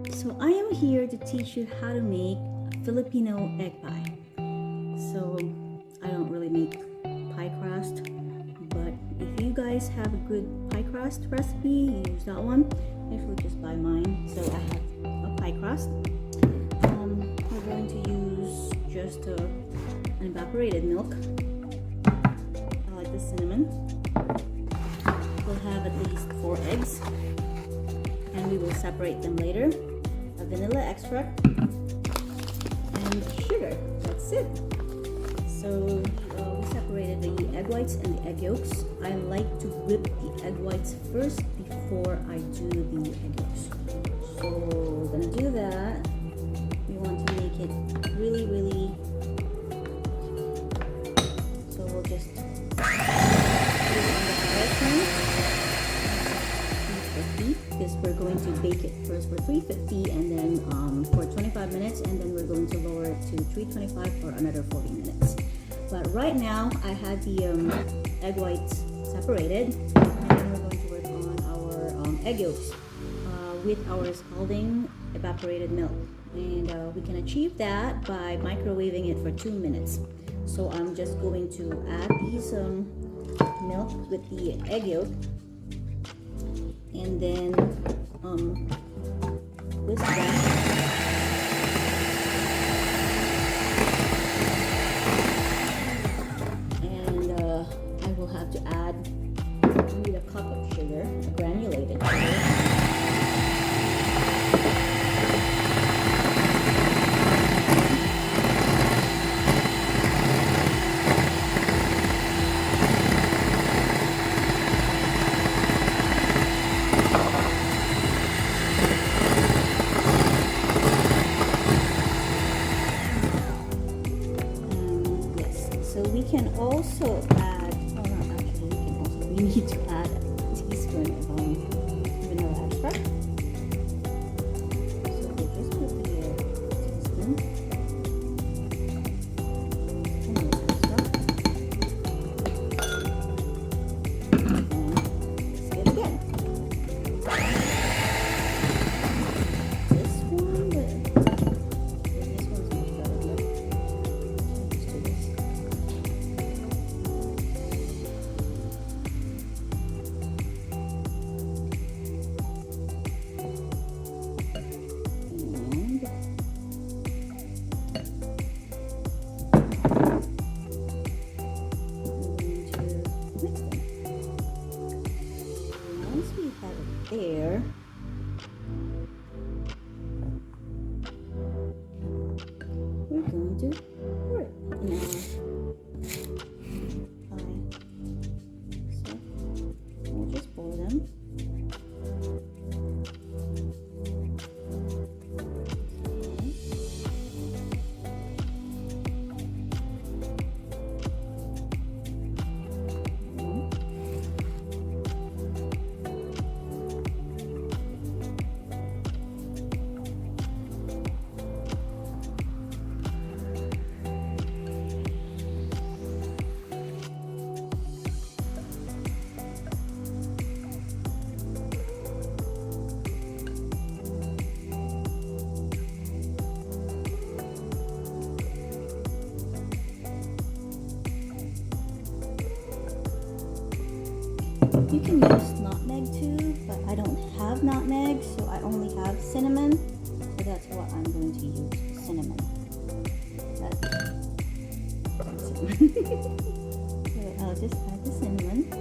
So I am here to teach you how to make a Filipino egg pie. So I don't really make pie crust, but if you guys have a good pie crust recipe, use that one. If we just buy mine, so I have a pie crust. We're going to use just an evaporated milk. I like the cinnamon. We'll have at least 4 eggs, and we will separate them later. A vanilla extract and sugar. That's it. So we separated the egg whites and the egg yolks. I like to whip the egg whites first before I do the egg yolks. So we're gonna do that. We want to make it really. So we'll just put it on the fire pan. Because we're going to bake it first for 350 and then for 25 minutes, and then we're going to lower it to 325 for another 40 minutes. But right now I had the egg whites separated, and then we're going to work on our egg yolks with our scalding evaporated milk, and we can achieve that by microwaving it for 2 minutes. So I'm just going to add these milk with the egg yolk, and then whisk that. And I will have to add, I need a cup of sugar, granulated sugar. So we can also add, we need to add a teaspoon of vanilla extract. So we'll just put the teaspoon vanilla extract and mix it again. This one, this one's much better. Let's do this. There. We're going to pour it in our pie. So we'll just pour them. You can use nutmeg too, but I don't have nutmeg, so I only have cinnamon. So that's what I'm going to use, cinnamon. So I'll just add the cinnamon.